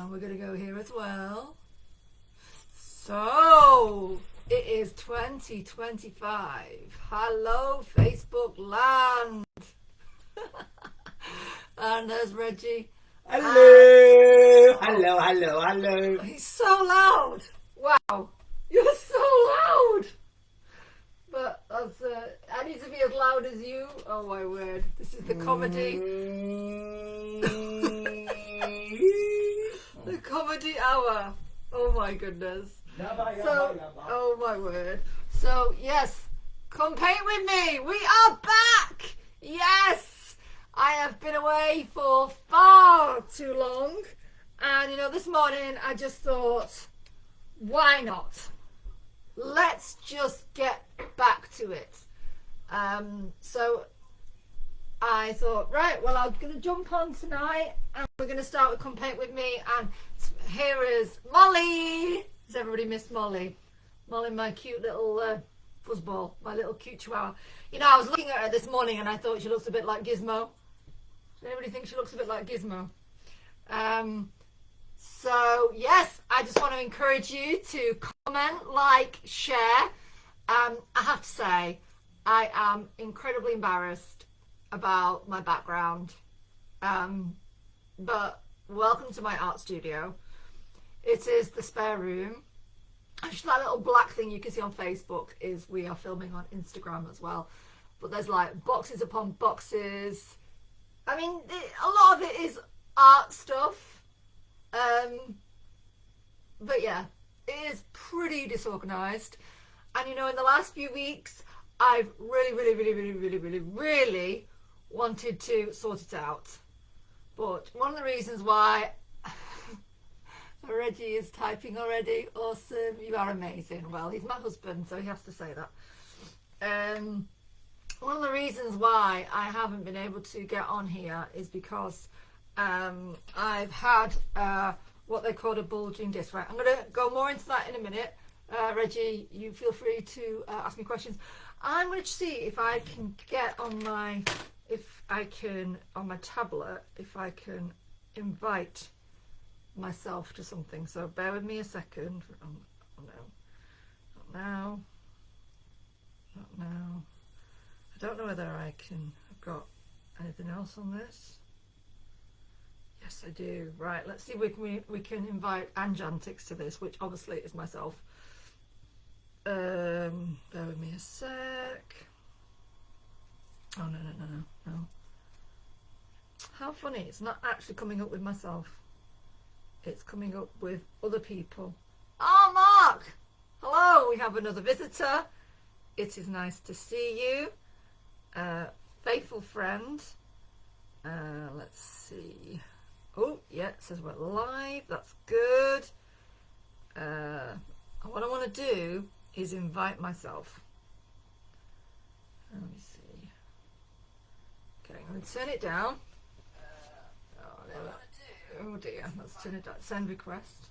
And we're going to go here as well. So, it is 2025. Hello, Facebook land. And there's Reggie. Hello, hello, hello, hello. He's so loud. Wow, you're so loud. But that's, I need to be as loud as you. Oh my word, this is the comedy. The comedy hour. Oh my goodness. So, oh my word. So yes, come paint with me. We are back. Yes, I have been away for far too long. And you know, this morning I just thought, why not? Let's just get back to it. So I thought, right, well, I'm going to jump on tonight and we're going to start with Come Paint With Me. And here is Molly. Has everybody missed Molly? Molly, my cute little fuzzball, my little cute chihuahua. You know, I was looking at her this morning and I thought she looks a bit like Gizmo. Does anybody think she looks a bit like Gizmo? So, yes, I just want to encourage you to comment, like, share. I have to say, I am incredibly embarrassed about my background. But welcome to my art studio. It is the spare room. Actually, that little black thing you can see on Facebook is we are filming on Instagram as well. But there's like boxes upon boxes. I mean, a lot of it is art stuff. But yeah, it is pretty disorganized. And you know, in the last few weeks, I've really wanted to sort it out. But one of the reasons why Reggie is typing already. Awesome, you are amazing. Well, he's my husband, so he has to say that. One of the reasons why I haven't been able to get on here is because I've had what they call a bulging disc. Right, I'm going to go more into that in a minute. Reggie, you feel free to ask me questions. I'm going to see if I can get on my, on my tablet, if I can invite myself to something. So bear with me a second. Oh no, not now, not now. I don't know whether I can. I've got anything else on this. Yes, I do. Right, let's see if we can invite antics to this, which obviously is myself. Bear with me a sec. Oh no. How funny, it's not actually coming up with myself. It's coming up with other people. Oh, Mark! Hello, we have another visitor. It is nice to see you. Faithful friend. Let's see. Oh, yeah, it says we're live. That's good. What I want to do is invite myself. Let me see. Okay, I'm going to turn it down. Oh dear, let's turn it down. Send request.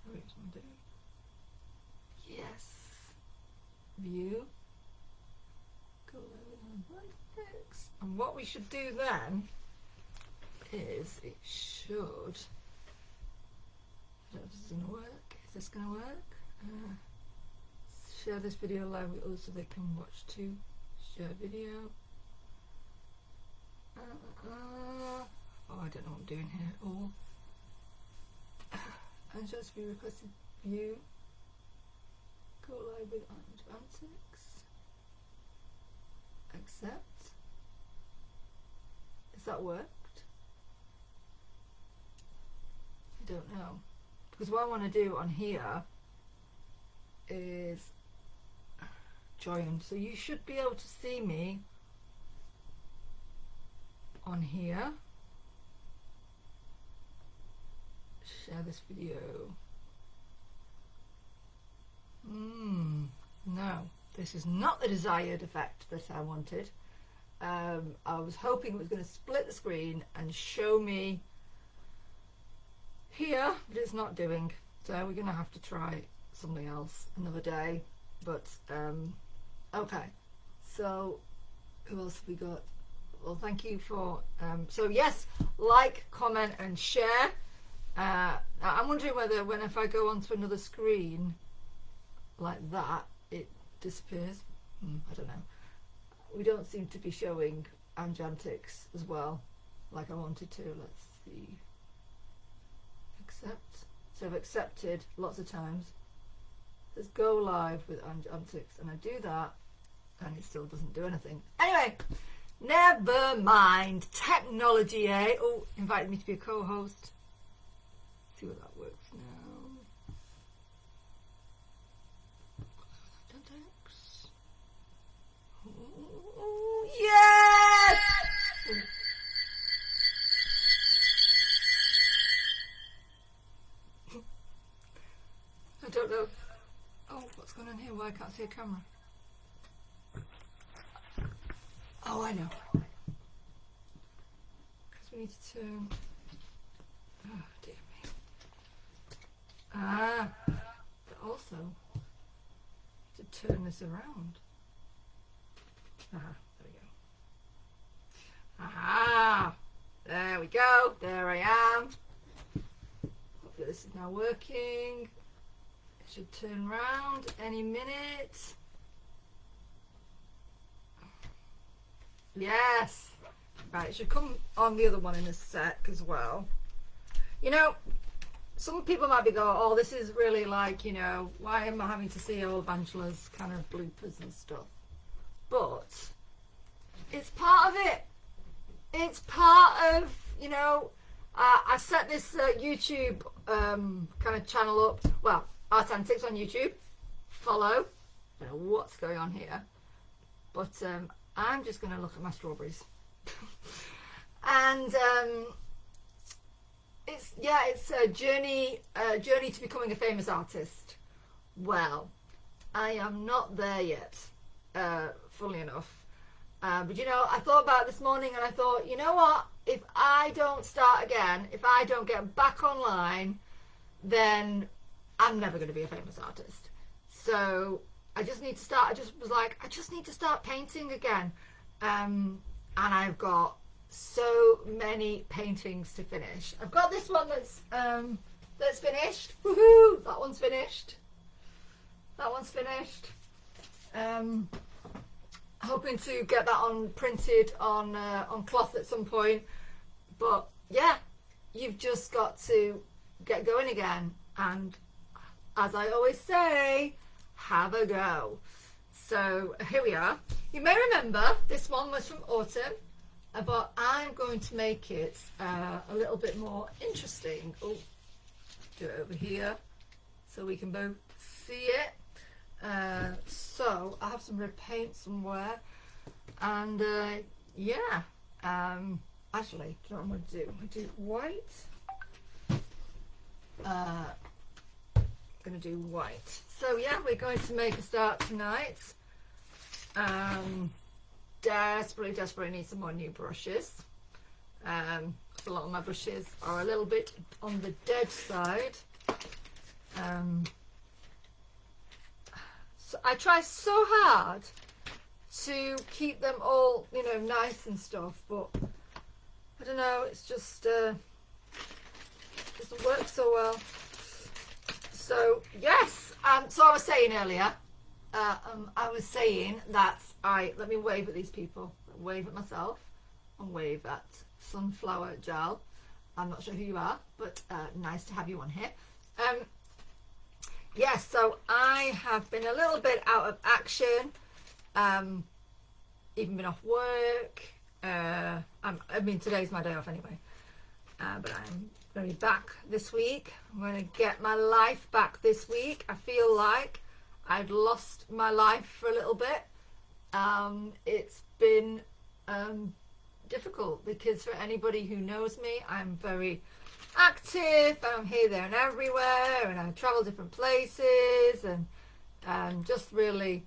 Yes. View. Go antics. And what we should do then is it should. I don't know if this is going to work. Is this going to work? Share this video live with others so they can watch too. Share video. Oh, I don't know what I'm doing here at all. And just be requested view. Go live with antics. Accept. Has that worked? I don't know. Because what I want to do on here is join. So you should be able to see me on here. Share this video. No, this is not the desired effect that I wanted. I was hoping it was going to split the screen and show me here, but it's not doing. So we're going to have to try something else another day. But okay, so who else have we got? Well, thank you for so yes, like, comment and share. I'm wondering whether if I go onto another screen like that, it disappears. I don't know. We don't seem to be showing antics as well, like I wanted to. Let's see. Accept. So I've accepted lots of times. Let's go live with antics, and I do that, and it still doesn't do anything. Anyway, never mind. Technology, eh? Oh, invited me to be a co-host. See what that works now. Ooh, yes! I don't know. Oh, what's going on here? Why I can't see a camera? Oh, I know. Because we need to turn. Oh, dear me. But also to turn this around. There we go. There we go. There I am. Hopefully this is now working. It should turn round any minute. Yes. Right, it should come on the other one in a sec as well. You know, some people might be going, oh, this is really like, you know, why am I having to see old Angela's kind of bloopers and stuff? But it's part of it. It's part of, you know, I set this YouTube kind of channel up. Well, Art Antics on YouTube. Follow. I don't know what's going on here. But I'm just going to look at my strawberries. And it's a journey to becoming a famous artist. Well, I am not there yet, funnily enough. But you know, I thought about it this morning, and I thought, you know what? If I don't start again, if I don't get back online, then I'm never going to be a famous artist. So I just need to start. I just was like, I just need to start painting again. And I've got so many paintings to finish. I've got this one that's finished. Woohoo! That one's finished. That one's finished. Hoping to get that on printed on cloth at some point. But yeah, you've just got to get going again. And as I always say, have a go. So here we are. You may remember this one was from autumn, but I'm going to make it a little bit more interesting. Oh, do it over here so we can both see it. So I have some red paint somewhere, and yeah, actually, do you know what I'm going to do? I'm going to do white. Going to do white. So yeah, we're going to make a start tonight. Desperately need some more new brushes. A lot of my brushes are a little bit on the dead side. So I try so hard to keep them all, you know, nice and stuff, but I don't know, it's just doesn't work so well. So yes, so I was saying earlier, I was saying that let me wave at these people, wave at myself, and wave at Sunflower Gel. I'm not sure who you are, but nice to have you on here. Yes, so I have been a little bit out of action, even been off work. I mean, today's my day off anyway, but I'm going to be back this week. I'm going to get my life back this week. I feel like I've lost my life for a little bit. It's been difficult because for anybody who knows me, I'm very active. I'm here, there and everywhere, and I travel different places, and just really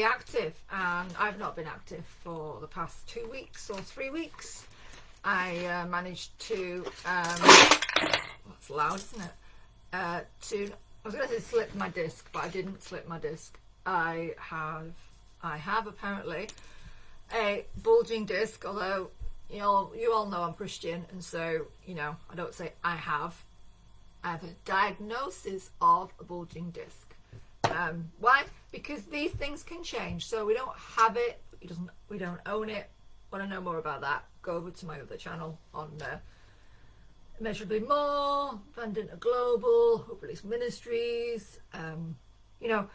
active. And I've not been active for the past 2 weeks or 3 weeks. I managed to that's loud, isn't it? I was going to say slip my disc, but I didn't slip my disc. I have apparently a bulging disc, although you all know I'm Christian, and so, you know, I don't say I have. I have a diagnosis of a bulging disc. Why? Because these things can change. So we don't have it. We don't own it. Want to know more about that? Go over to my other channel on Immeasurably More, Abundant Global, Hope Release Ministries. You know,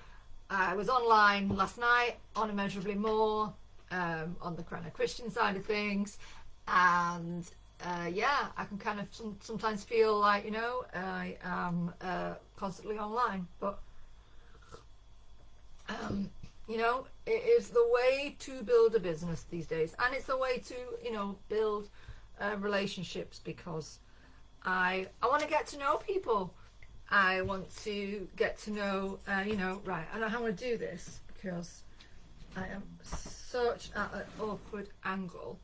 I was online last night on Immeasurably More, on the kind of Christian side of things, and yeah, I can kind of sometimes feel like, you know, I am constantly online, but you know, it is the way to build a business these days, and it's the way to, you know, build relationships, because I want to get to know people. I want to get to know, you know, right, I know how I'm going to do this, because I am such at an awkward angle.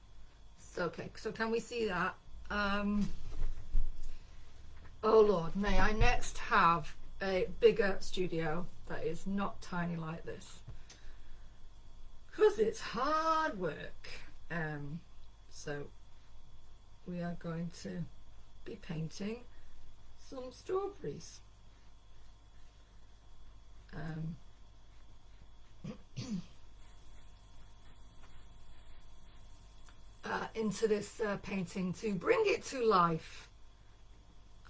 So, okay, so can we see that? Oh Lord, may I next have a bigger studio that is not tiny like this, because it's hard work. So we are going to be painting some strawberries. Into this painting to bring it to life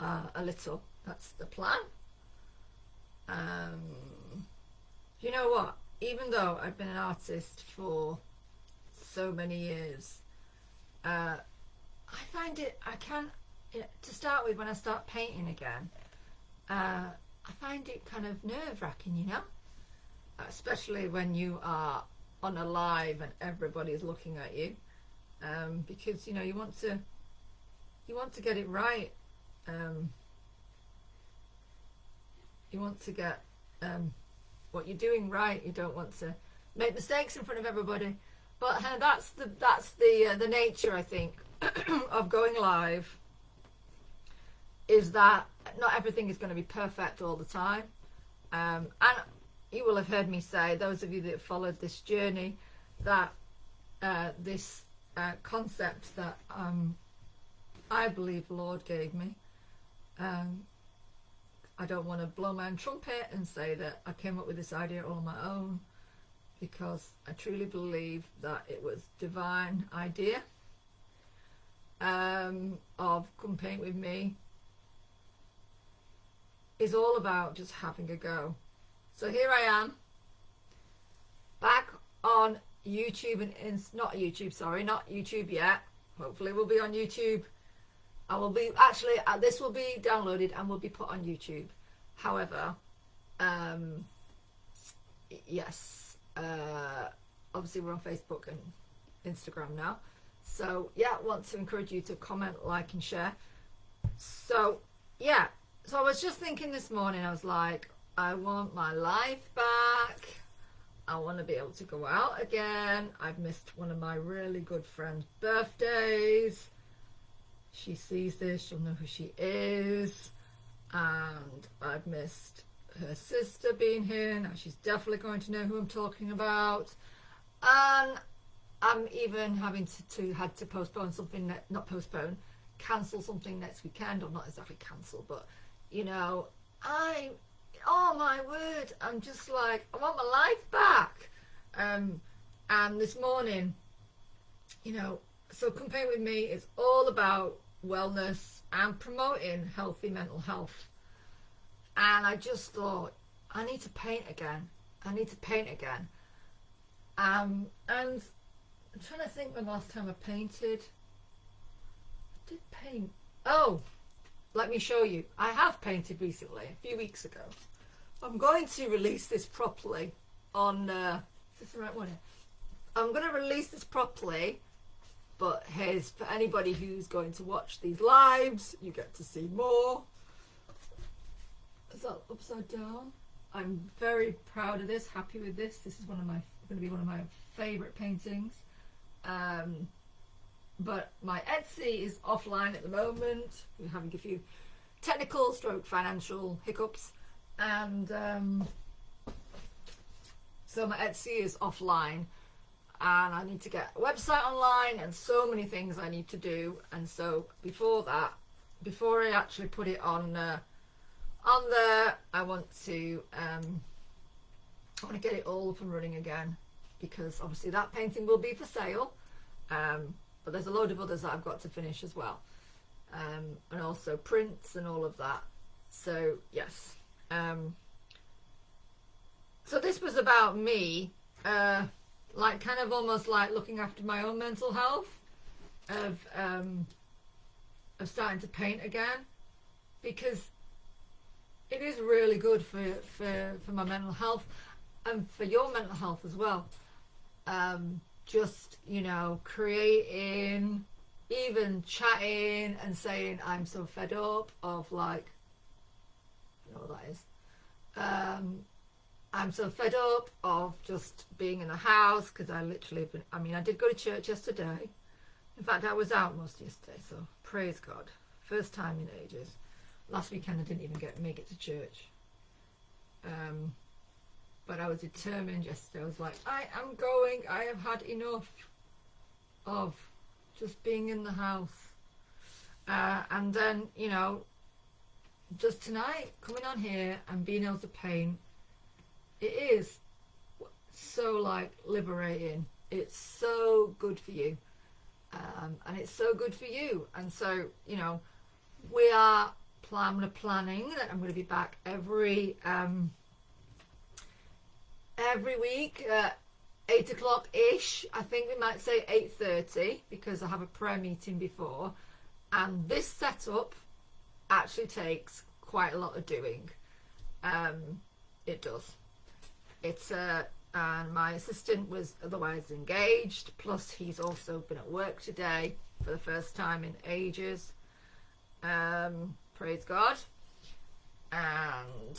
a little. That's the plan. You know what? Even though I've been an artist for so many years, I find it, to start with, when I start painting again, I find it kind of nerve-wracking, you know, especially when you are on a live and everybody's looking at you, because, you know, you want to get it right. You want to get what you're doing right. You don't want to make mistakes in front of everybody. But that's the nature, I think, of going live, is that not everything is going to be perfect all the time. And you will have heard me say, those of you that have followed this journey, that this concept that I believe the Lord gave me, I don't want to blow my own trumpet and say that I came up with this idea all on my own, because I truly believe that it was divine idea of Come Paint With Me. Is all about just having a go. So here I am, back on YouTube, and not YouTube yet. Hopefully we'll be on YouTube. I will be, actually, this will be downloaded and will be put on YouTube. However, yes, obviously we're on Facebook and Instagram now. So yeah, want to encourage you to comment, like and share. So yeah, so I was just thinking this morning, I was like, I want my life back. I want to be able to go out again. I've missed one of my really good friends' birthdays. She sees this, she'll know who she is. And I've missed her sister being here. Now she's definitely going to know who I'm talking about. And I'm even having to postpone something, not postpone, cancel something next weekend, or not exactly cancel, but, you know, oh my word, I'm just like, I want my life back. And this morning, you know, so Come Paint With Me is all about wellness and promoting healthy mental health. And I just thought, I need to paint again. And I'm trying to think when the last time I painted. I did paint. Oh, let me show you. I have painted recently, a few weeks ago. I'm going to release this properly on, is this the right one? I'm going to release this properly, but here's, for anybody who's going to watch these lives, you get to see more. Is that upside down? I'm very proud of this, happy with this. This is going to be one of my favourite paintings. But my Etsy is offline at the moment. We're having a few technical / financial hiccups, and so my Etsy is offline, and I need to get a website online and so many things I need to do. And so before I actually put it on on there, I want to get it all up and running again, because obviously that painting will be for sale, but there's a load of others that I've got to finish as well, and also prints and all of that. So yes, so this was about me, like kind of almost like looking after my own mental health, of starting to paint again, because it is really good for my mental health and for your mental health as well. Just, you know, creating, even chatting and saying I'm so fed up of, like, you know what that is. I'm so fed up of just being in the house, because I literally been, I mean, I did go to church yesterday. In fact, I was out most yesterday, so praise God. First time in ages. Last weekend I didn't even make it to church. But I was determined yesterday. I was like, I am going. I have had enough of just being in the house. And then, you know, just tonight, coming on here and being able to paint, it is so, like, liberating. It's so good for you. And it's so good for you. And so, you know, we are planning that I'm going to be back every week at 8 o'clock ish. I think we might say 8:30, because I have a prayer meeting before, and this setup actually takes quite a lot of doing. It does. It's and my assistant was otherwise engaged, plus he's also been at work today for the first time in ages. Praise God. And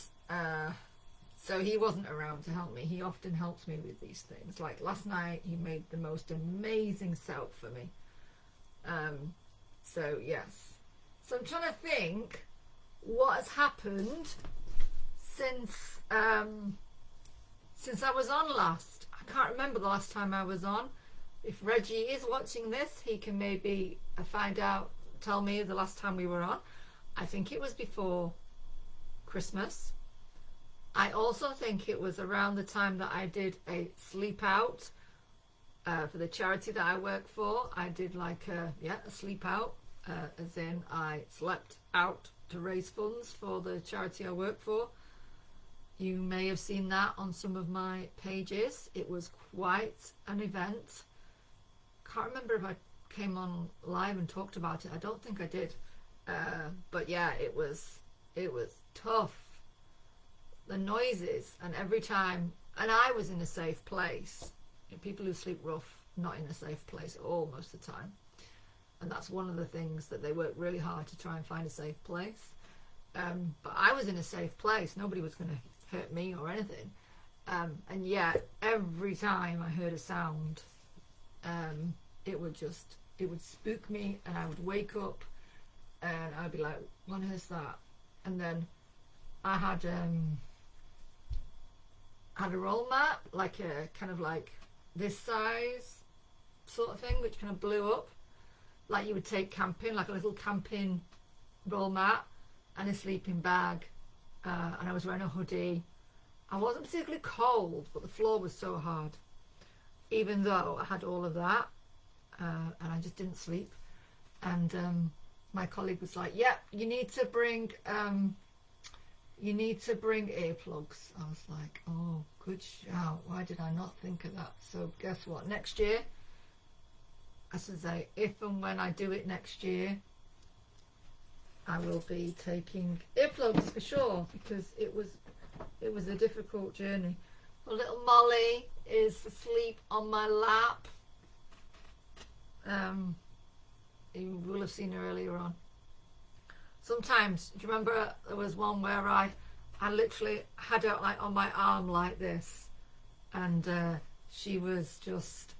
so he wasn't around to help me. He often helps me with these things. Like last night, he made the most amazing setup for me. So yes. So I'm trying to think what has happened since I was on last. I can't remember the last time I was on. If Reggie is watching this, he can maybe find out, tell me the last time we were on. I think it was before Christmas. I also think it was around the time that I did a sleep out for the charity that I work for. I did like a sleep out, as in I slept out to raise funds for the charity I work for. You may have seen that on some of my pages. It was quite an event. Can't remember if I came on live and talked about it. I don't think I did. But yeah, it was tough. The noises, and every time, and I was in a safe place. People who sleep rough, not in a safe place at all most of the time. And that's one of the things that they work really hard to try and find a safe place. But I was in a safe place. Nobody was going to hurt me or anything. And yet, every time I heard a sound, it would spook me, and I would wake up, and I'd be like, what is that? And then I had a roll mat, like a kind of like this size sort of thing, which kind of blew up, like you would take camping, like a little camping roll mat, and a sleeping bag, and I was wearing a hoodie. I wasn't particularly cold, but the floor was so hard, even though I had all of that, and I just didn't sleep. And my colleague was like, "Yeah, you need to bring earplugs." I was like, "Oh, good shout! Why did I not think of that?" So guess what? Next year, I should say, if and when I do it next year, I will be taking earplugs for sure, because it was a difficult journey. Well, little Molly is asleep on my lap. You will have seen her earlier on. Sometimes, do you remember there was one where I literally had her like on my arm like this, and she was just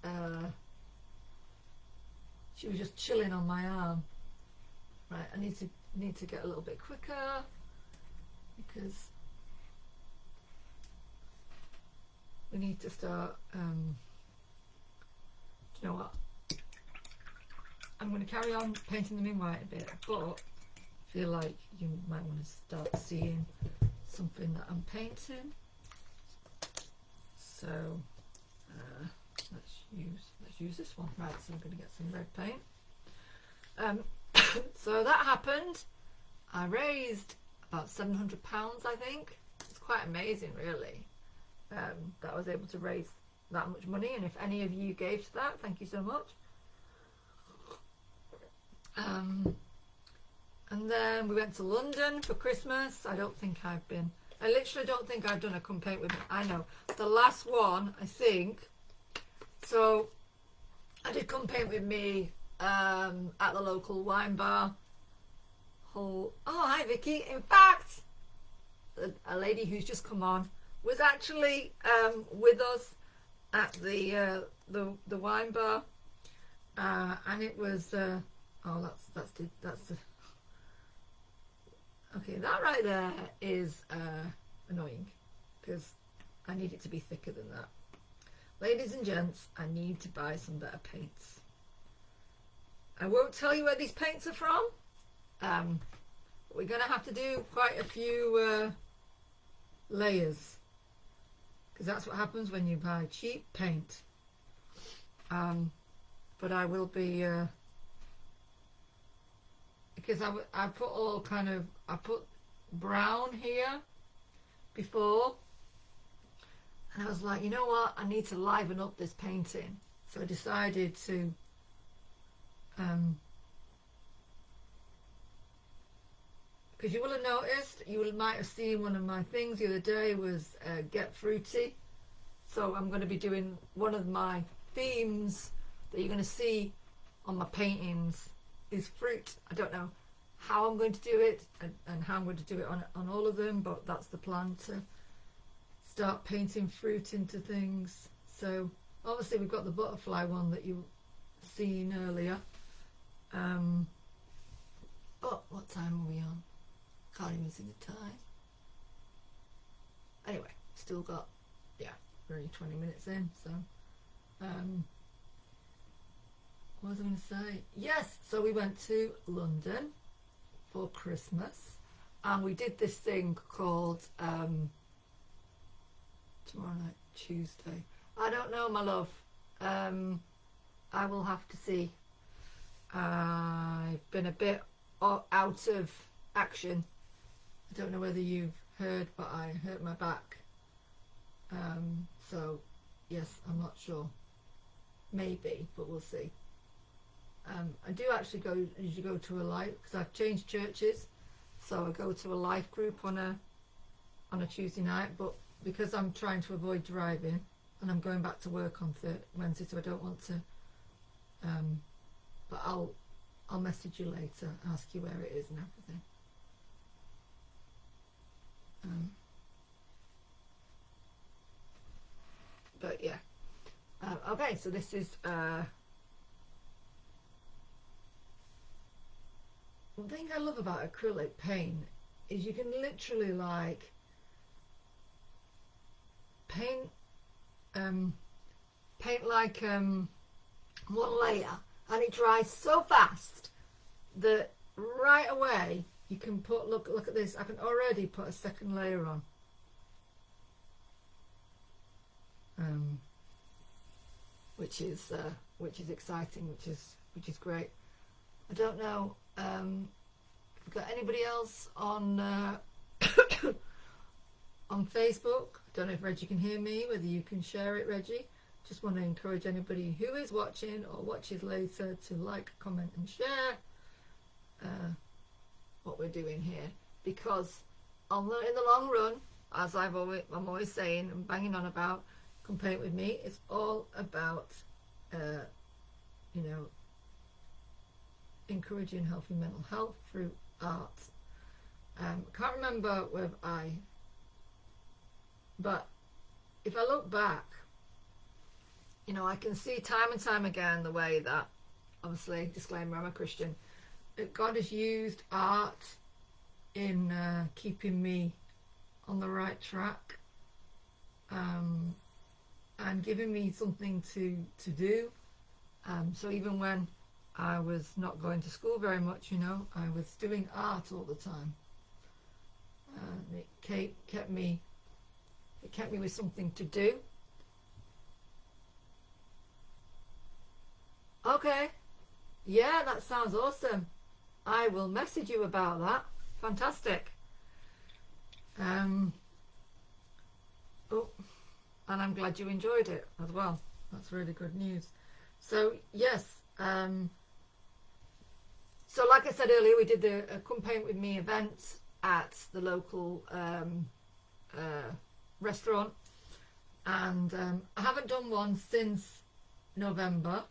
chilling on my arm. Right, I need to get a little bit quicker, because we need to start. Do you know what? I'm going to carry on painting them in white a bit, but feel like you might want to start seeing something that I'm painting. So let's use this one. Right, so I'm going to get some red paint. So that happened. I raised about £700, I think. It's quite amazing, really, that I was able to raise that much money. And if any of you gave to that, thank you so much. And then we went to London for Christmas. I literally don't think I've done a come paint with me. I know the last one, I think. So I did come paint with me at the local wine bar. Oh, hi Vicky. In fact, a lady who's just come on was actually with us at the wine bar, and it was that's the okay, that right there is annoying, because I need it to be thicker than that. Ladies and gents, I need to buy some better paints. I won't tell you where these paints are from. We're going to have to do quite a few layers, because that's what happens when you buy cheap paint. But I will be because I put all kind of, I put brown here before, and I was like, you know what, I need to liven up this painting. So I decided to because you will have noticed, might have seen one of my things the other day was get fruity. So I'm going to be doing one of my themes that you're going to see on my paintings is fruit. I don't know how I'm going to do it and how I'm going to do it on all of them, but that's the plan, to start painting fruit into things. So obviously we've got the butterfly one that you've seen earlier. But what time are we on? Can't even see the time. Anyway, still got, we're only 20 minutes in, so what was I going to say? Yes, so we went to London for Christmas, and we did this thing called tomorrow night, Tuesday. I don't know, my love. I will have to see. I've been a bit out of action. I don't know whether you've heard, but I hurt my back. So yes, I'm not sure. Maybe, but we'll see. I do actually usually go to a life, because I've changed churches, so I go to a life group on a Tuesday night. But because I'm trying to avoid driving, and I'm going back to work on Wednesday, so I don't want to. But I'll message you later, ask you where it is and everything. But yeah. Okay, so this is one thing I love about acrylic paint is you can literally like paint like one layer, and it dries so fast that right away you can put, look at this, I can already put a second layer on. Which is exciting, which is great. I don't know if we've got anybody else on on Facebook. I don't know if Reggie can hear me, whether you can share it, Reggie. Just want to encourage anybody who is watching or watches later to like, comment and share what we're doing here, because in the long run, as I'm always saying and banging on about, come paint with me, it's all about encouraging healthy mental health through art. Can't remember whether but if I look back, I can see time and time again the way that, obviously, disclaimer, I'm a Christian, that God has used art in keeping me on the right track, and giving me something to do. So even when I was not going to school very much, you know. I was doing art all the time. And it kept me with something to do. Okay. Yeah, that sounds awesome. I will message you about that. Fantastic. Oh, and I'm glad you enjoyed it as well. That's really good news. So yes, so like I said earlier, we did the Come Paint With Me event at the local restaurant, and I haven't done one since November,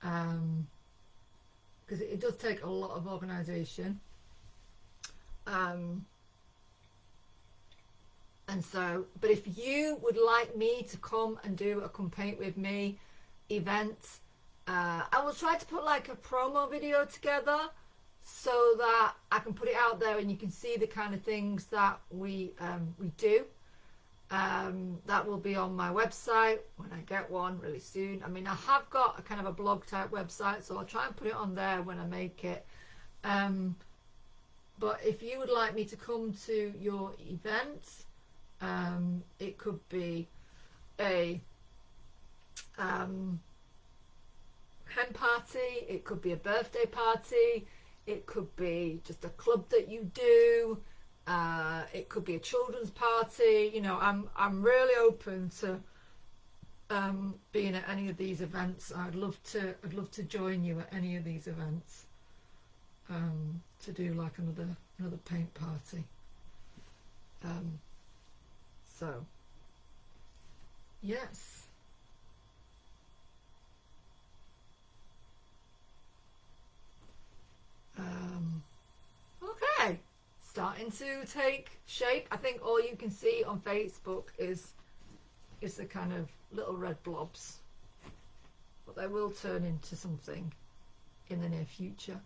because it does take a lot of organisation. And so, but if you would like me to come and do a Come Paint With Me event, I will try to put like a promo video together so that I can put it out there and you can see the kind of things that we do. That will be on my website when I get one really soon. I mean, I have got a kind of a blog type website, so I'll try and put it on there when I make it. But if you would like me to come to your event, it could be a hen party, it could be a birthday party, it could be just a club that you do, it could be a children's party. You know, I'm really open to being at any of these events. I'd love to join you at any of these events, to do like another paint party. So yes. Okay, starting to take shape. I think all you can see on Facebook is the kind of little red blobs, but they will turn into something in the near future.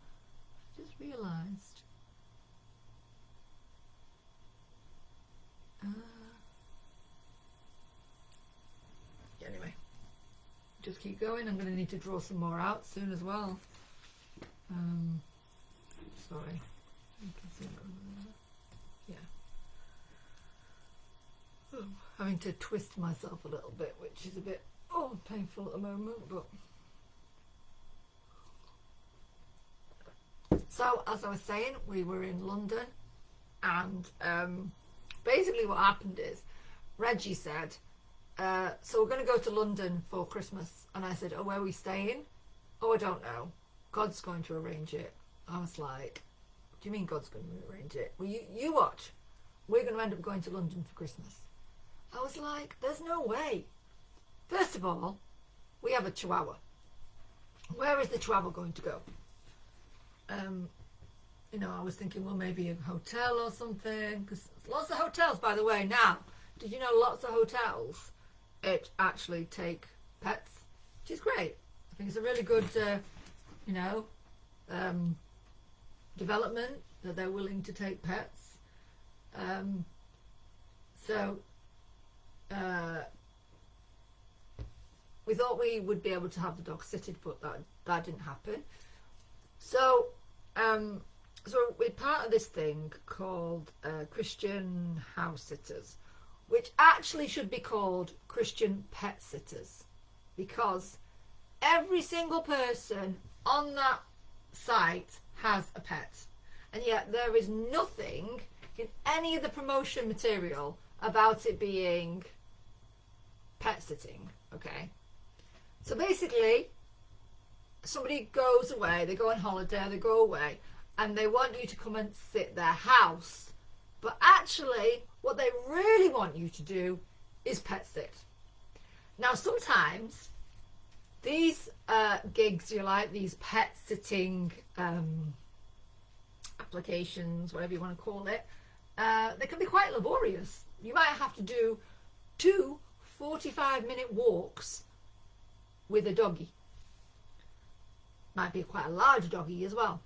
I just realised. Anyway, just keep going. I'm going to need to draw some more out soon as well. Sorry, you can see it over there. Yeah. Oh, having to twist myself a little bit, which is a bit painful at the moment, but so as I was saying, we were in London, and basically what happened is Reggie said, so we're going to go to London for Christmas, and I said, oh, where are we staying? Oh, I don't know, God's going to arrange it. I was like, what do you mean God's going to arrange it? Well, you watch, we're going to end up going to London for Christmas. I was like, there's no way. First of all, we have a chihuahua. Where is the chihuahua going to go? You know, I was thinking, well, maybe a hotel or something, because lots of hotels, by the way, now, did you know lots of hotels actually take pets, which is great. I think it's a really good, you know, development that they're willing to take pets. So we thought we would be able to have the dog sitted, but that didn't happen. So so we're part of this thing called Christian house sitters, which actually should be called Christian pet sitters, because every single person on that site has a pet, and yet there is nothing in any of the promotion material about it being pet sitting. Okay, so basically somebody goes away, they go on holiday, they go away, and they want you to come and sit their house, but actually what they really want you to do is pet sit. Now sometimes these gigs, you like, these pet sitting applications, whatever you want to call it, they can be quite laborious. You might have to do 2 45-minute walks with a doggy. Might be quite a large doggy as well.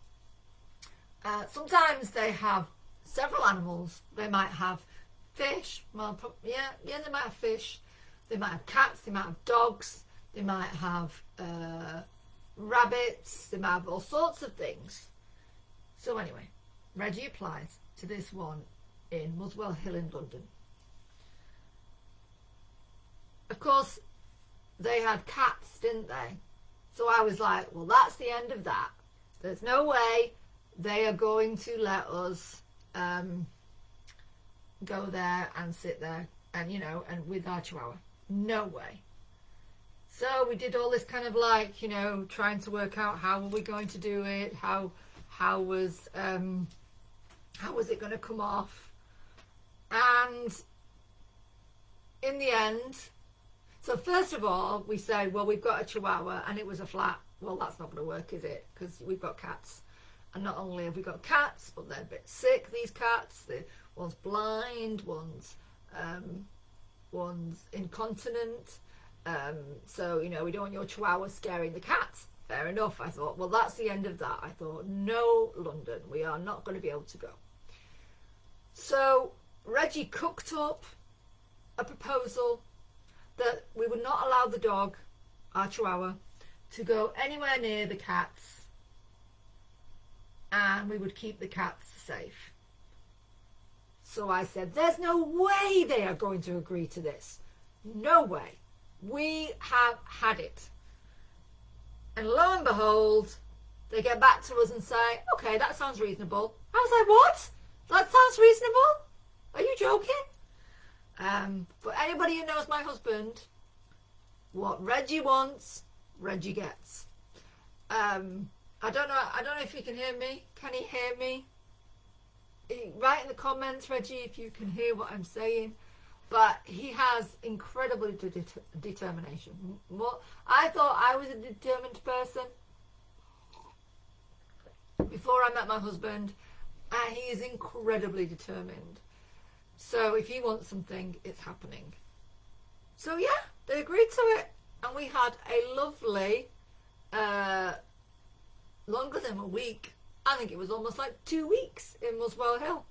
Sometimes they have several animals. They might have fish. Well, they might have fish. They might have cats. They might have dogs. They might have rabbits, they might have all sorts of things. So anyway, Reggie applies to this one in Muswell Hill in London. Of course, they had cats, didn't they? So I was like, well, that's the end of that. There's no way they are going to let us go there and sit there and, you know, and with our chihuahua. No way. So we did all this kind of like, you know, trying to work out how were we going to do it, how was it going to come off, and in the end, so first of all we said, well, we've got a chihuahua and it was a flat. Well, that's not going to work, is it? Because we've got cats, and not only have we got cats, but they're a bit sick, these cats. One's blind, one's incontinent. So, you know, we don't want your chihuahua scaring the cats. Fair enough. I thought, well, that's the end of that. I thought, no, London, we are not going to be able to go. So Reggie cooked up a proposal that we would not allow the dog, our chihuahua, to go anywhere near the cats, and we would keep the cats safe. So I said, there's no way they are going to agree to this. No way. We have had it. And lo and behold, they get back to us and say, okay, that sounds reasonable. I was like, what? That sounds reasonable? Are you joking? But anybody who knows my husband, what Reggie wants, Reggie gets. I don't know if he can hear me. Can he hear me? Write in the comments, Reggie, if you can hear what I'm saying. But he has incredible determination. I thought I was a determined person before I met my husband, and he is incredibly determined. So if he wants something, it's happening. So yeah, they agreed to it, and we had a lovely, longer than a week. I think it was almost like 2 weeks in Muswell Hill,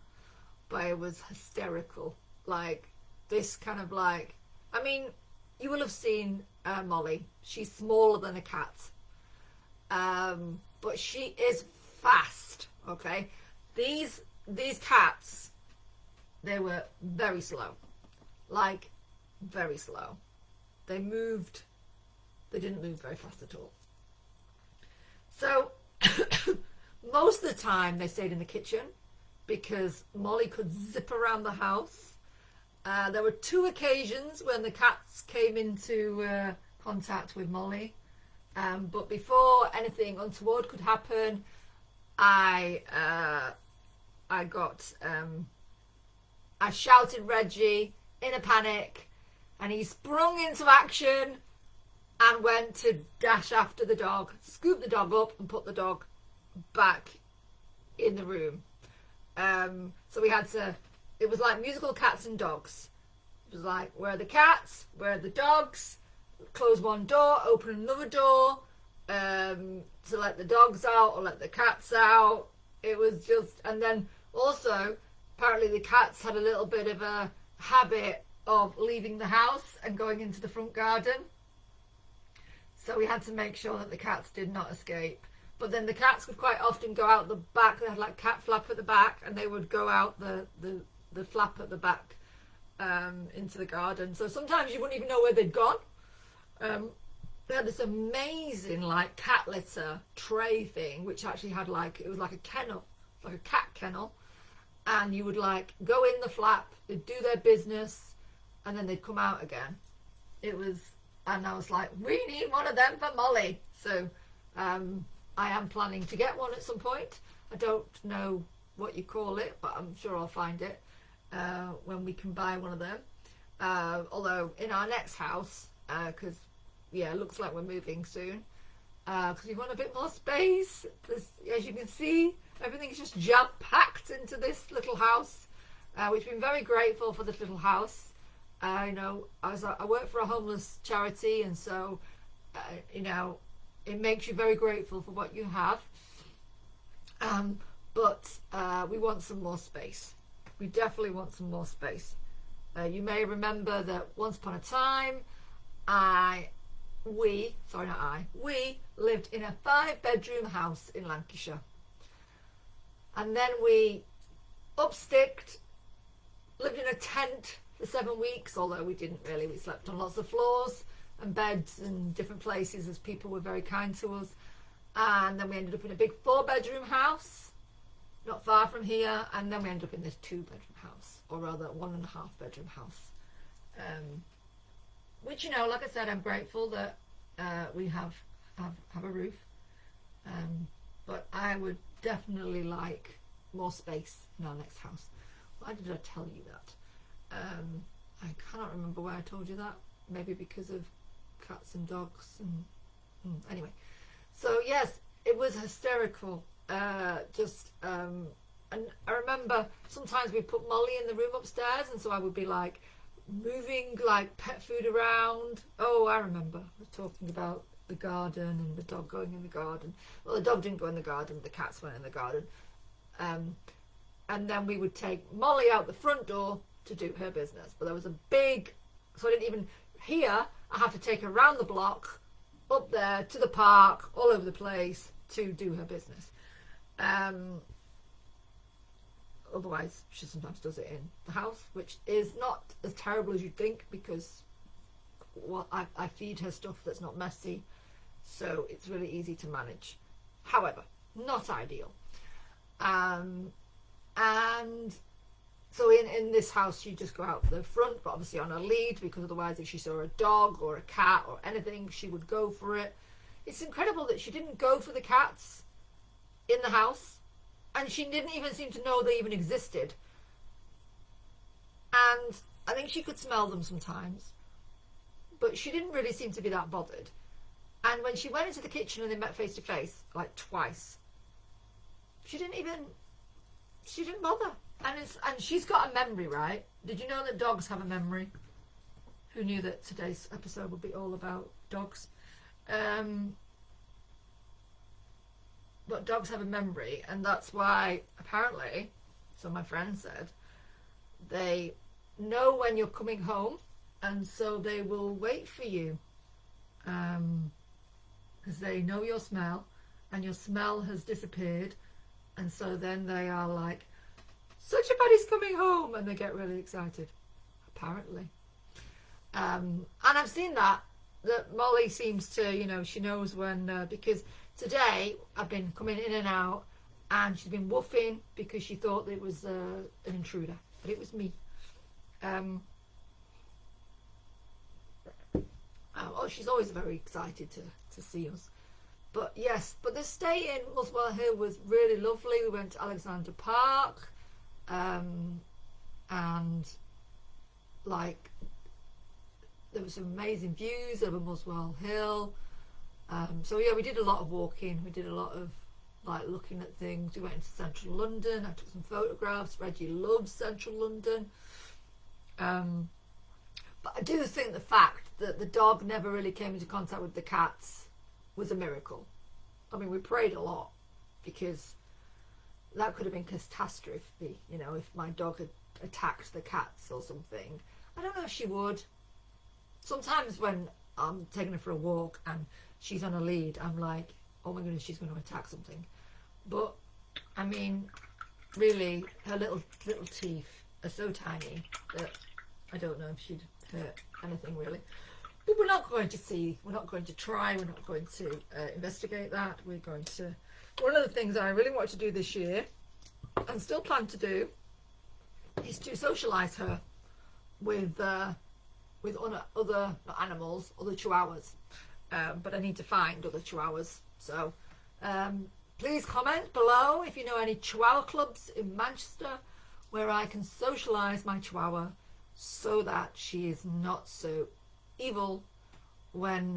but it was hysterical. Like, this kind of like, I mean, you will have seen Molly. She's smaller than a cat, but she is fast. Okay, these cats, they were very slow, like very slow. They didn't move very fast at all. So most of the time they stayed in the kitchen because Molly could zip around the house. There were 2 occasions when the cats came into contact with Molly, but before anything untoward could happen, I shouted Reggie in a panic, and he sprung into action and went to dash after the dog, scoop the dog up and put the dog back in the room. So we had to, it was like musical cats and dogs. It was like, where are the cats? Where are the dogs? Close one door, open another door, to let the dogs out or let the cats out. It was just, and then also, apparently the cats had a little bit of a habit of leaving the house and going into the front garden. So we had to make sure that the cats did not escape. But then the cats would quite often go out the back. They had like cat flap at the back, and they would go out the flap at the back into the garden. So sometimes you wouldn't even know where they'd gone. They had this amazing like cat litter tray thing, which actually had like, it was like a kennel, like a cat kennel, and you would like go in the flap, they'd do their business, and then they'd come out again. It was, and I was like, we need one of them for Molly. So I am planning to get one at some point. I don't know what you call it, but I'm sure I'll find it when we can buy one of them. Although in our next house, because yeah, it looks like we're moving soon, because we want a bit more space. As you can see, everything is just jam-packed into this little house. We've been very grateful for this little house. You know, I work for a homeless charity, and so you know, it makes you very grateful for what you have. But we want some more space. We definitely want some more space. You may remember that once upon a time, I we lived in a 5-bedroom house in Lancashire. And then we upsticked, lived in a tent for 7 weeks, although we didn't really. We slept on lots of floors and beds and different places as people were very kind to us. And then we ended up in a big 4-bedroom house, not far from here. And then we ended up in this 2-bedroom house, or rather 1.5-bedroom house. Which, you know, like I said, I'm grateful that we have a roof. But I would definitely like more space in our next house. Why did I tell you that? I cannot remember why I told you that. Maybe because of cats and dogs. And anyway, so yes, it was hysterical. And I remember sometimes we put Molly in the room upstairs, and so I would be like moving like pet food around. Oh, I remember talking about the garden and the dog going in the garden. Well, the dog didn't go in the garden, the cats went in the garden. And then we would take Molly out the front door to do her business. But there was a big, so I didn't even, here I have to take her around the block, up there to the park, all over the place to do her business. Otherwise, she sometimes does it in the house, which is not as terrible as you'd think, because I feed her stuff that's not messy, so it's really easy to manage. However, not ideal. And so in this house, you just go out the front, but obviously on a lead, because otherwise if she saw a dog or a cat or anything, she would go for it. It's incredible that she didn't go for the cats in the house, and she didn't even seem to know they even existed. And I think she could smell them sometimes, but she didn't really seem to be that bothered. And when she went into the kitchen and they met face to face, like twice, she didn't bother. And she's got a memory, right? Did you know that dogs have a memory? Who knew that today's episode would be all about dogs? But dogs have a memory, and that's why, apparently, so my friend said, they know when you're coming home, and so they will wait for you, because they know your smell, and your smell has disappeared, and so then they are like, such a buddy's coming home, and they get really excited, apparently. And I've seen that Molly seems to, you know, she knows when, because today I've been coming in and out, and she's been woofing because she thought it was an intruder, but it was me. Oh, she's always very excited to see us. But yes, but the stay in Muswell Hill was really lovely. We went to Alexander Park, and like there were some amazing views over Muswell Hill. So yeah, we did a lot of walking. We did a lot of like looking at things. We went into central London. I took some photographs. Reggie loves central London. But I do think the fact that the dog never really came into contact with the cats was a miracle. I mean, we prayed a lot, because that could have been catastrophe, you know, if my dog had attacked the cats or something. I don't know if she would. Sometimes when I'm taking her for a walk and she's on a lead, I'm like, oh my goodness, she's going to attack something. But I mean, really, her little teeth are so tiny that I don't know if she'd hurt anything really. But we're not going to see, we're not going to try, we're not going to investigate that. We're going to, one of the things I really want to do this year, and still plan to do, is to socialise her with other, not animals, other chihuahuas. But I need to find other chihuahuas. So please comment below if you know any chihuahua clubs in Manchester where I can socialise my chihuahua so that she is not so evil when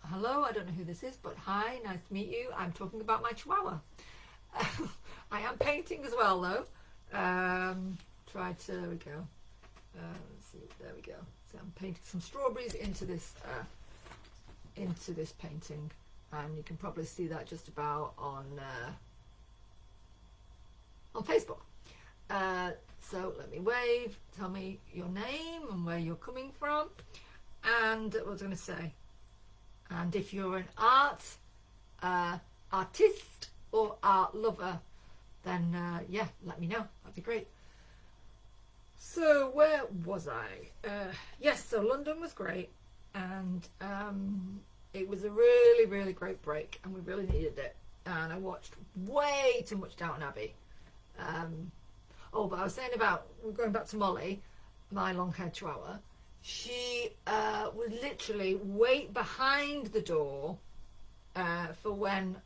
hello, I don't know who this is, but hi, nice to meet you. I'm talking about my chihuahua. I am painting as well though. There we go. Let's see, there we go. So I'm painting some strawberries into this painting, and you can probably see that just about on Facebook. So let me wave, tell me your name and where you're coming from. And what was I going to say? And if you're an artist or art lover, then yeah, let me know. That'd be great. So where was I? Yes, so London was great, and it was a really, really great break, and we really needed it. And I watched way too much Downton Abbey. But I was saying about, going back to Molly, my long-haired chihuahua. She would literally wait behind the door for when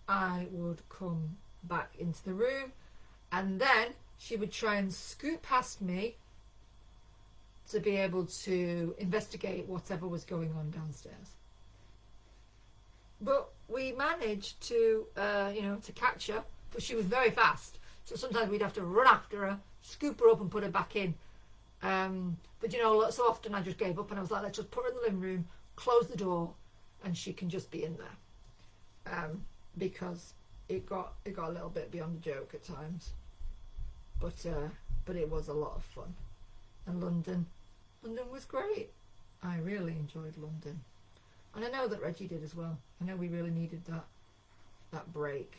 I would come back into the room, and then she would try and scoot past me to be able to investigate whatever was going on downstairs. But we managed to, to catch her, but she was very fast. So sometimes we'd have to run after her, scoop her up and put her back in. But so often I just gave up and I was like, let's just put her in the living room, close the door, and she can just be in there. Because it got a little bit beyond the joke at times. But it was a lot of fun. And London was great. I really enjoyed London. And I know that Reggie did as well. I know we really needed that break.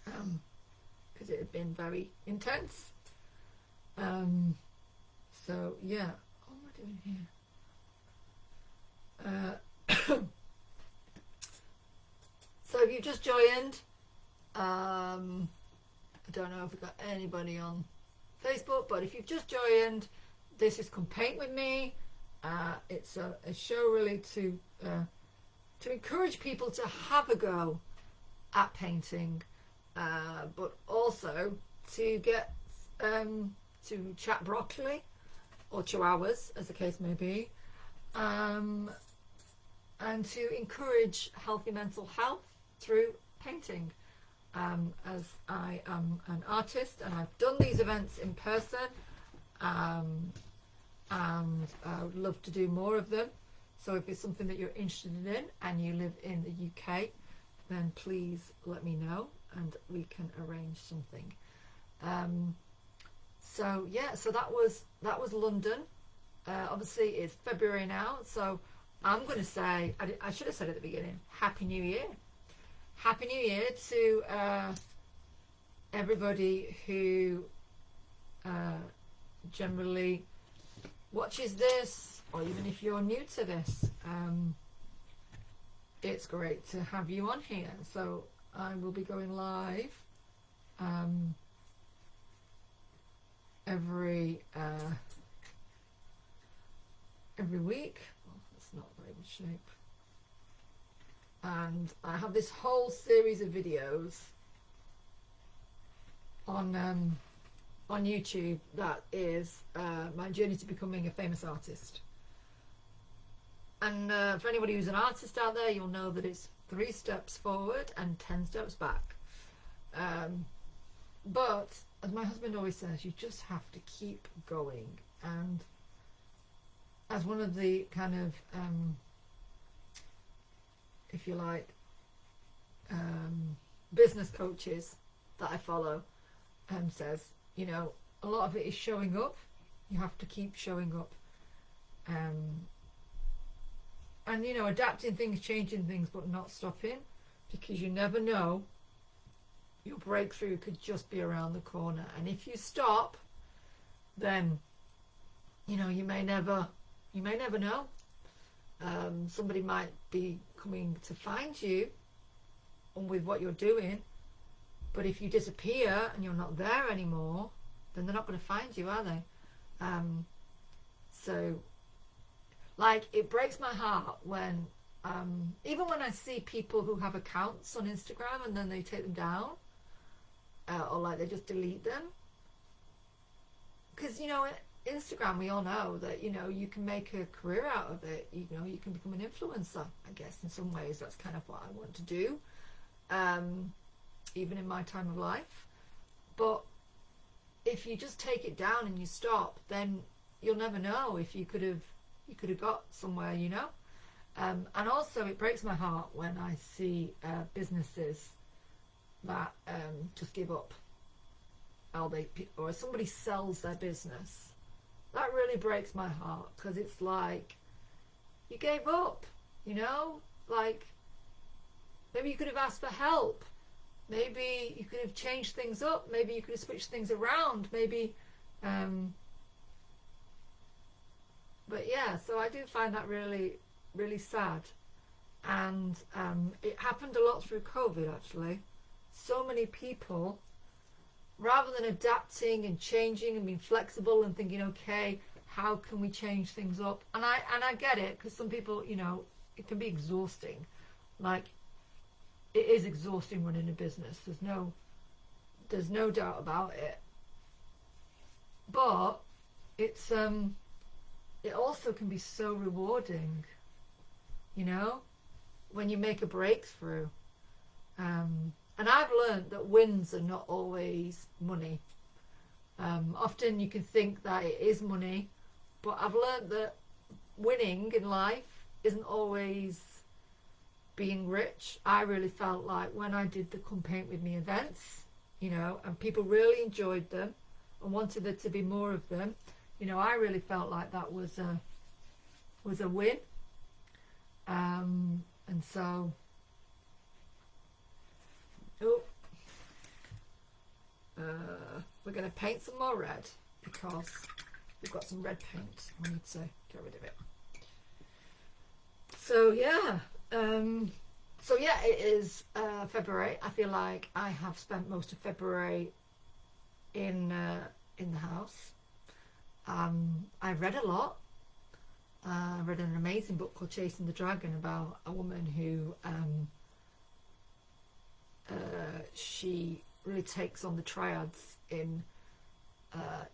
Because it had been very intense. So yeah, what am I doing here? So if you've just joined, I don't know if we've got anybody on Facebook, but if you've just joined, this is Come Paint With Me. It's a show really to encourage people to have a go at painting, but also to get to chat broccoli or chihuahuas, as the case may be, and to encourage healthy mental health through painting. As I am an artist and I've done these events in person, and I would love to do more of them. So if it's something that you're interested in and you live in the UK, then please let me know and we can arrange something. So yeah, so that was London. Obviously it's February now, so I'm going to say, I should have said at the beginning, Happy New Year. Happy New Year to everybody who generally watches this, or even if you're new to this. It's great to have you on here. So I will be going live every week. Oh, that's not very good shape. And I have this whole series of videos on YouTube that is my journey to becoming a famous artist. And for anybody who's an artist out there, you'll know that it's 3 steps forward and 10 steps back. But as my husband always says, you just have to keep going. And as one of the kind of if you like, business coaches that I follow, says, a lot of it is showing up. You have to keep showing up, and adapting things, changing things, but not stopping, because you never know, your breakthrough could just be around the corner. And if you stop, then you may never know. Somebody might be coming to find you with what you're doing, but if you disappear and you're not there anymore, then they're not going to find you, are they? So like, it breaks my heart when even when I see people who have accounts on Instagram and then they take them down, or like they just delete them, because Instagram, we all know that you can make a career out of it. You can become an influencer. I guess in some ways that's kind of what I want to do, even in my time of life. But if you just take it down and you stop, then you'll never know if you could have got somewhere. And also it breaks my heart when I see businesses that just give up, or somebody sells their business. That really breaks my heart, because it's like, you gave up. You know, like maybe you could have asked for help. Maybe you could have changed things up. Maybe you could have switched things around. Maybe, but yeah. So I do find that really, really sad, and it happened a lot through COVID. Actually, so many people, rather than adapting and changing and being flexible and thinking, okay, how can we change things up? And I get it, because some people, you know, it can be exhausting. Like, it is exhausting running a business. There's no doubt about it. But it's it also can be so rewarding, you know, when you make a breakthrough. And I've learned that wins are not always money. Often you can think that it is money, but I've learned that winning in life isn't always being rich. I really felt like when I did the Come Paint With Me events, you know, and people really enjoyed them and wanted there to be more of them, you know, I really felt like that was a win. And so, we're going to paint some more red, because we've got some red paint. We need to get rid of it. So yeah, it is February. I feel like I have spent most of February in the house. I've read a lot. I read an amazing book called Chasing the Dragon, about a woman who she really takes on the triads in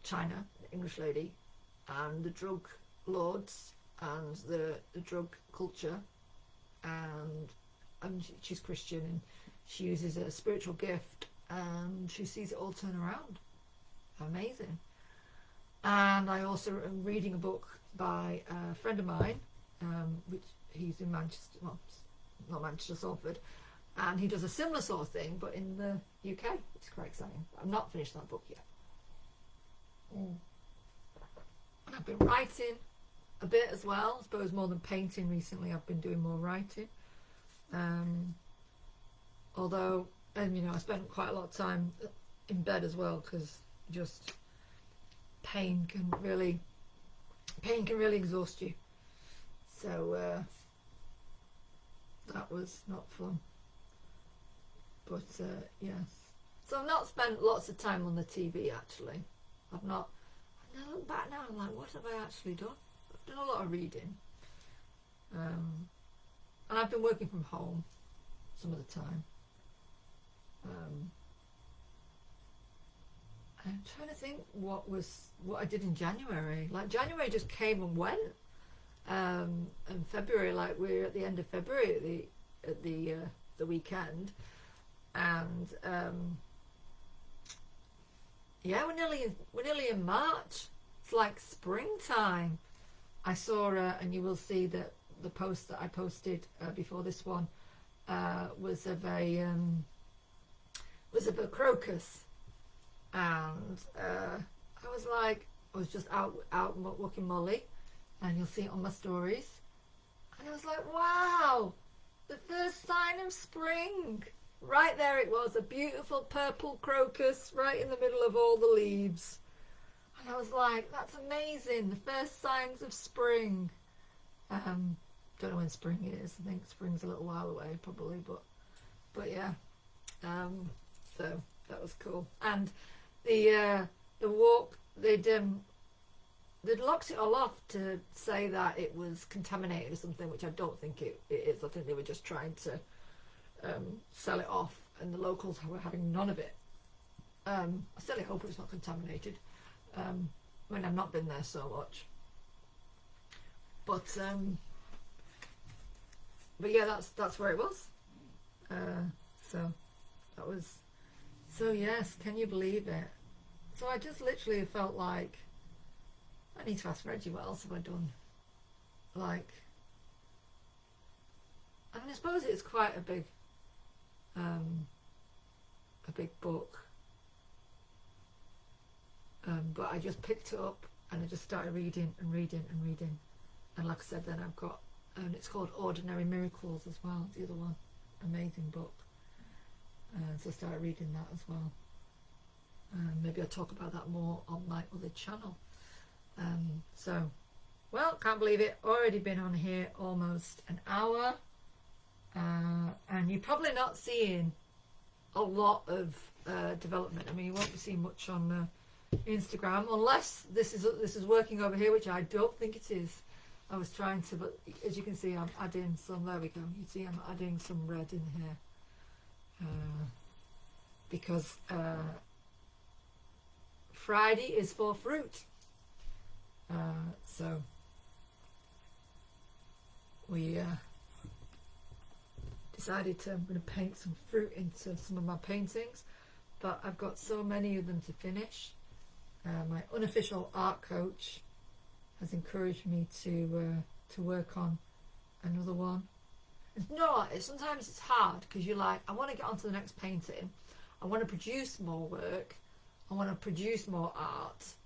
China, the English lady, and the drug lords and the drug culture, and she's Christian, and she uses a spiritual gift, and she sees it all turn around. Amazing. And I also am reading a book by a friend of mine, which he's in Manchester, well, not Manchester, Salford, and he does a similar sort of thing, but in the UK. It's quite exciting. I've not finished that book yet. And I've been writing a bit as well. I suppose more than painting recently, I've been doing more writing. Although, and you know, I spent quite a lot of time in bed as well, because just pain can really exhaust you. So that was not fun. But yes, so I've not spent lots of time on the TV actually. I've not. And I look back now, I'm like, what have I actually done? I've done a lot of reading, and I've been working from home some of the time. I'm trying to think what I did in January. Like, January just came and went, and February, like, we're at the end of February at the weekend, and yeah, we're nearly in March. It's like springtime. I saw, and you will see that the post that I posted before this one was of a crocus, and I was just out walking Molly, and you'll see it on my stories, and I was like, wow, the first sign of spring. Right there it was, a beautiful purple crocus right in the middle of all the leaves. And I was like, that's amazing, the first signs of spring. Don't know when spring is. I think spring's a little while away probably, but yeah. So that was cool. And the walk, they'd locked it all off to say that it was contaminated or something, which I don't think it is. I think they were just trying to sell it off, and the locals were having none of it. I certainly hope it's not contaminated. I mean, I've not been there so much, but yeah, that's where it was. So that was. So yes, can you believe it? So I just literally felt like I need to ask Reggie, what else have I done? Like, I mean, I suppose it's quite a big book, but I just picked it up and I just started reading, and like I said, then I've got and it's called Ordinary Miracles as well, the other one. Amazing book. So I started reading that as well. Maybe I'll talk about that more on my other channel. So, well, can't believe it, already been on here almost an hour. And you're probably not seeing a lot of development. I mean, you won't be seeing much on Instagram unless this is working over here, which I don't think it is. I was trying to, but as you can see, I'm adding some. There we go. You see, I'm adding some red in here because Friday is for fruit. So we decided I'm going to paint some fruit into some of my paintings, but I've got so many of them to finish. My unofficial art coach has encouraged me to work on another one. No, sometimes it's hard because you're like, I want to get on to the next painting, I want to produce more work, I want to produce more art,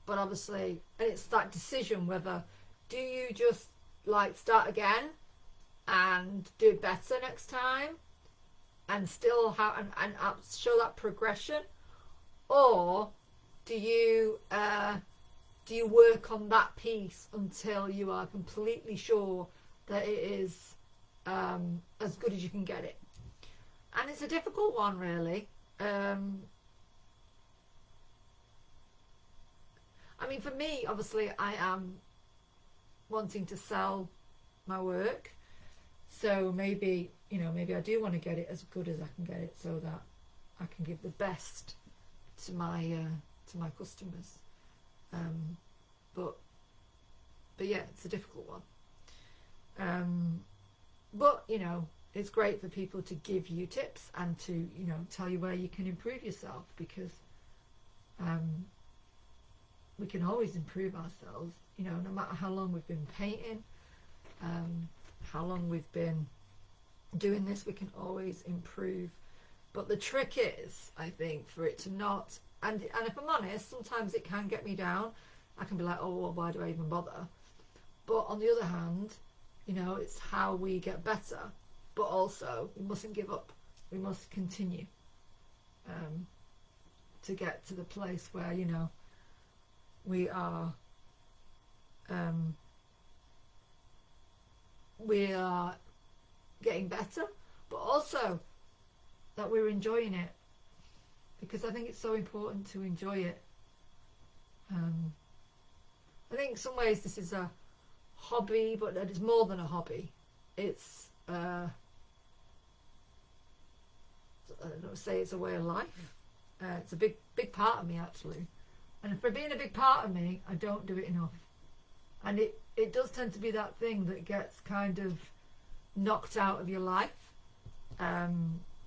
but obviously, and it's that decision whether do you just like start again and do it better next time and still have and show that progression, or do you work on that piece until you are completely sure that it is as good as you can get it? And it's a difficult one, really. I mean, for me, obviously, I am wanting to sell my work, so maybe I do want to get it as good as I can get it, so that I can give the best to my customers. But yeah, it's a difficult one. But it's great for people to give you tips and to tell you where you can improve yourself, because we can always improve ourselves, no matter how long we've been painting, how long we've been doing this, we can always improve. But the trick is, I think, for it to not, and if I'm honest, sometimes it can get me down. I can be like, oh, well, why do I even bother? But on the other hand, it's how we get better. But also, we mustn't give up. We must continue to get to the place where, we are getting better, but also that we're enjoying it, because I think it's so important to enjoy it. I think in some ways this is a hobby, but it is more than a hobby. It's I don't know, say it's a way of life. It's a big part of me, actually. And for being a big part of me, I don't do it enough. And it does tend to be that thing that gets kind of knocked out of your life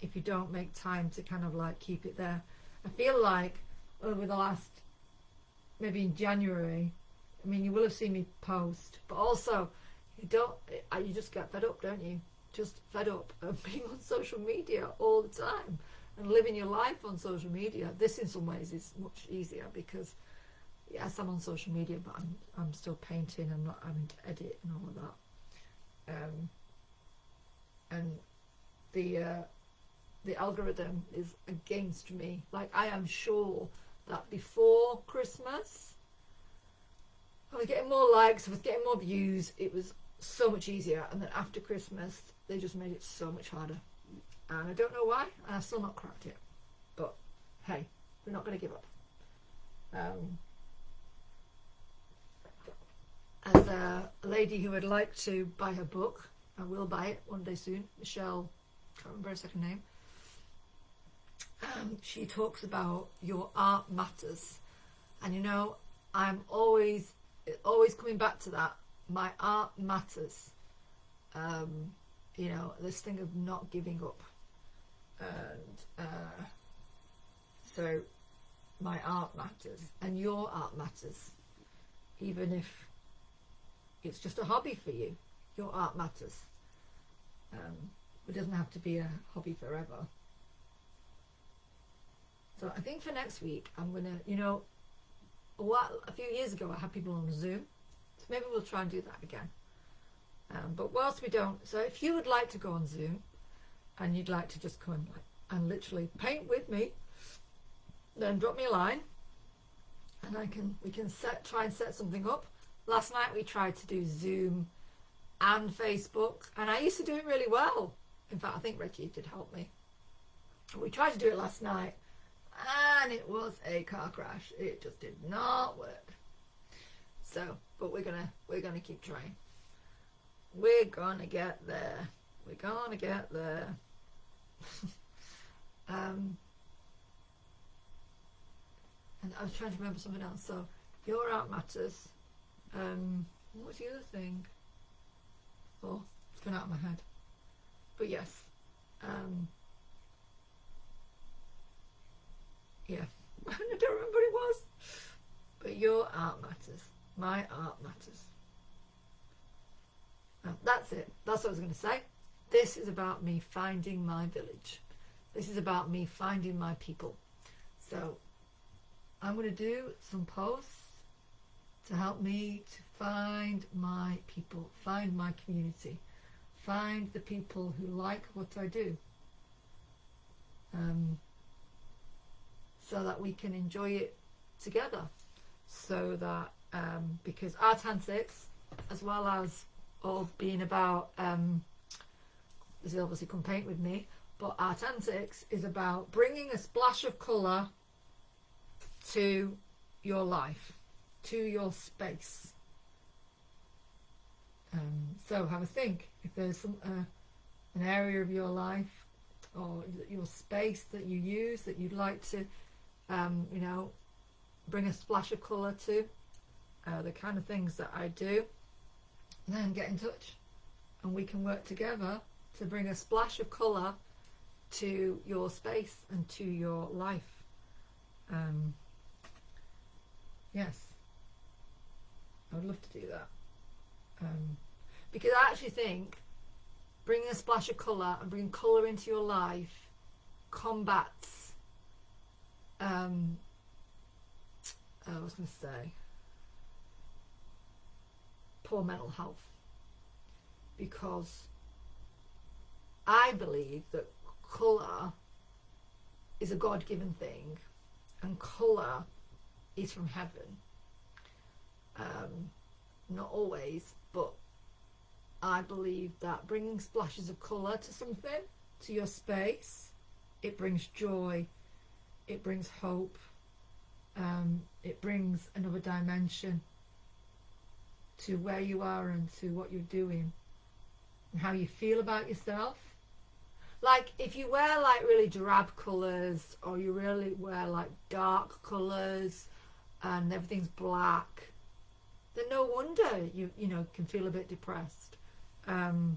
if you don't make time to kind of like keep it there. I feel like over the last, maybe in January, I mean, you will have seen me post, but also you just get fed up, don't you? Just fed up of being on social media all the time and living your life on social media. This in some ways is much easier because yes, I'm on social media, but I'm still painting. I'm not having to edit and all of that. And the algorithm is against me. Like, I am sure that before Christmas I was getting more likes, I was getting more views, it was so much easier, and then after Christmas they just made it so much harder, and I don't know why, and I've still not cracked it. But hey, we're not going to give up. As a lady who would like to buy her book, I will buy it one day soon, Michelle, can't remember her second name, she talks about your art matters, and I'm always coming back to that. My art matters. This thing of not giving up, and so my art matters, and your art matters, even if it's just a hobby for you. Your art matters. It doesn't have to be a hobby forever. So I think for next week I'm gonna, a few years ago I had people on Zoom, so maybe we'll try and do that again. But whilst we don't, so if you would like to go on Zoom and you'd like to just come and literally paint with me, then drop me a line and we can try and set something up. Last night we tried to do Zoom and Facebook, and I used to do it really well. In fact, I think Reggie did help me. We tried to do it last night and it was a car crash. It just did not work. So, but we're gonna keep trying. We're gonna get there. We're gonna get there. And I was trying to remember something else. So your art matters. What was the other thing? Oh, it's gone out of my head. But yes. Yeah. I don't remember what it was. But your art matters. My art matters. That's it. That's what I was going to say. This is about me finding my village. This is about me finding my people. So I'm going to do some posts to help me to find my people, find my community, find the people who like what I do, so that we can enjoy it together. So that because art antics, as well as all being about this is obviously come paint with me, but art antics is about bringing a splash of colour to your life, to your space. So have a think. If there's some an area of your life or your space that you use that you'd like to bring a splash of colour to, the kind of things that I do, then get in touch and we can work together to bring a splash of colour to your space and to your life. Yes, I would love to do that, because I actually think bringing a splash of colour and bringing colour into your life combats I was going to say poor mental health, because I believe that colour is a God-given thing and colour is from heaven. Not always, but I believe that bringing splashes of colour to something, to your space, it brings joy, it brings hope, it brings another dimension to where you are and to what you're doing and how you feel about yourself. Like if you wear like really drab colours, or you really wear like dark colours and everything's black, then no wonder you can feel a bit depressed. But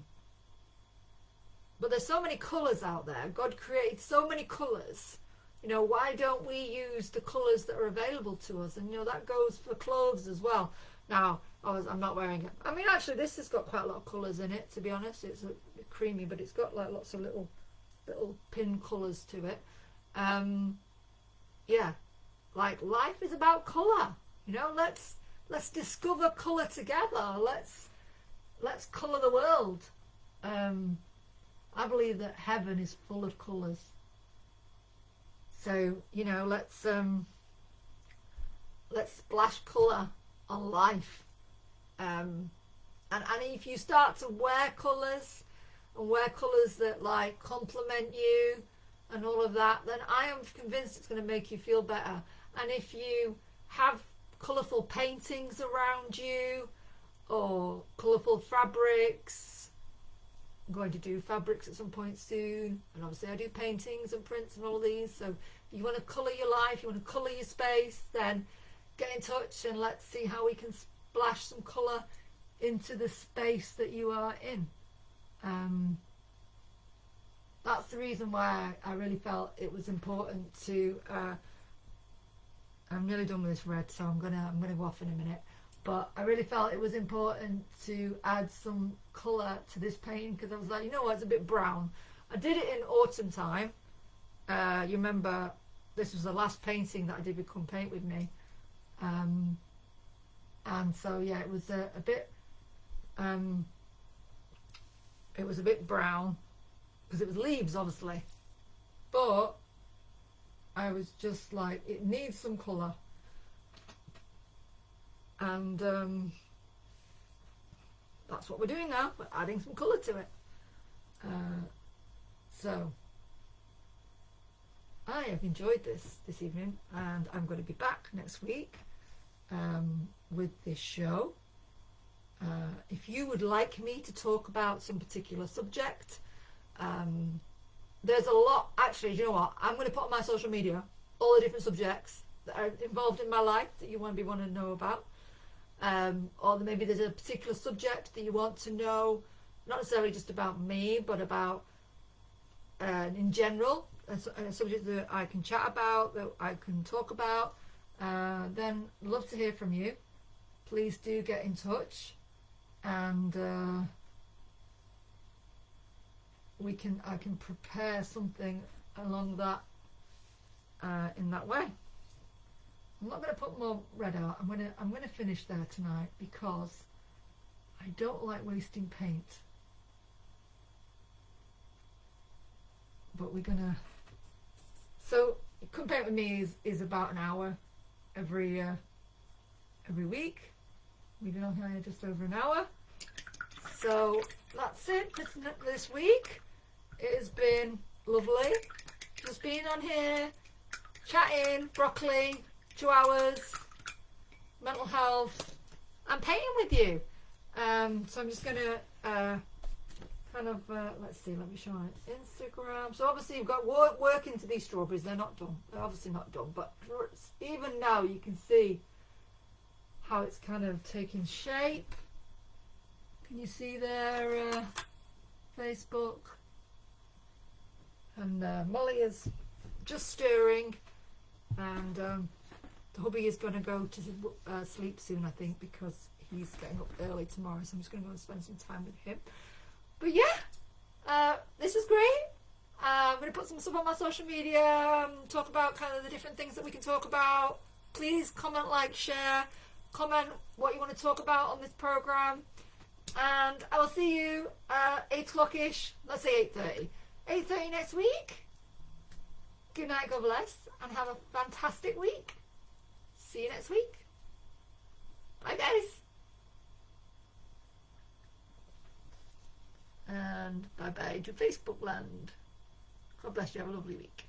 there's so many colours out there. God created so many colours. Why don't we use the colours that are available to us? And that goes for clothes as well. Now, I'm not wearing it. I mean, actually, this has got quite a lot of colours in it, to be honest. It's a bit creamy, but it's got like lots of little pin colours to it. Yeah, like life is about colour. Let's discover colour together. Let's colour the world. I believe that heaven is full of colours. So let's splash colour on life. And if you start to wear colours and wear colours that like complement you and all of that, then I am convinced it's going to make you feel better. And if you have colourful paintings around you or colourful fabrics, I'm going to do fabrics at some point soon, and obviously I do paintings and prints and all these. So if you want to colour your life, you want to colour your space, then get in touch and let's see how we can splash some colour into the space that you are in. That's the reason why I really felt it was important to I'm nearly done with this red, so I'm gonna go off in a minute, but I really felt it was important to add some colour to this painting, because I was like, it's a bit brown. I did it in autumn time. You remember this was the last painting that I did with Come Paint With Me, and so yeah, it was a bit it was a bit brown because it was leaves, obviously, but I was just like, it needs some colour, and that's what we're doing now. We're adding some colour to it. So I have enjoyed this evening, and I'm going to be back next week with this show. If you would like me to talk about some particular subject, there's a lot. Actually, you know what? I'm going to put on my social media all the different subjects that are involved in my life that you want to know about. Or maybe there's a particular subject that you want to know, not necessarily just about me, but about in general, a subject that I can chat about, that I can talk about. Then love to hear from you. Please do get in touch, and I can prepare something along that in that way. I'm not going to put more red out. I'm going to finish there tonight because I don't like wasting paint. But we're gonna. So come paint with me is about an hour every week. We've been on here just over an hour. So that's it for this week. It has been lovely just being on here, chatting, broccoli, 2 hours, mental health, and painting with you. So I'm just gonna let's see, let me show it. Instagram. So obviously you've got work into these strawberries. They're not done. They're obviously not done, but even now you can see how it's kind of taking shape. Can you see their Facebook? And Molly is just stirring, and the hubby is going to go to sleep soon, I think, because he's getting up early tomorrow, so I'm just going to go and spend some time with him. But yeah, this is great. I'm going to put some stuff on my social media, talk about kind of the different things that we can talk about. Please comment, like, share, comment what you want to talk about on this program. And I will see you 8 o'clock-ish, let's say 8:30. 8:30 next week. Good night, God bless, and have a fantastic week. See you next week. Bye, guys. And bye-bye to Facebook land. God bless you. Have a lovely week.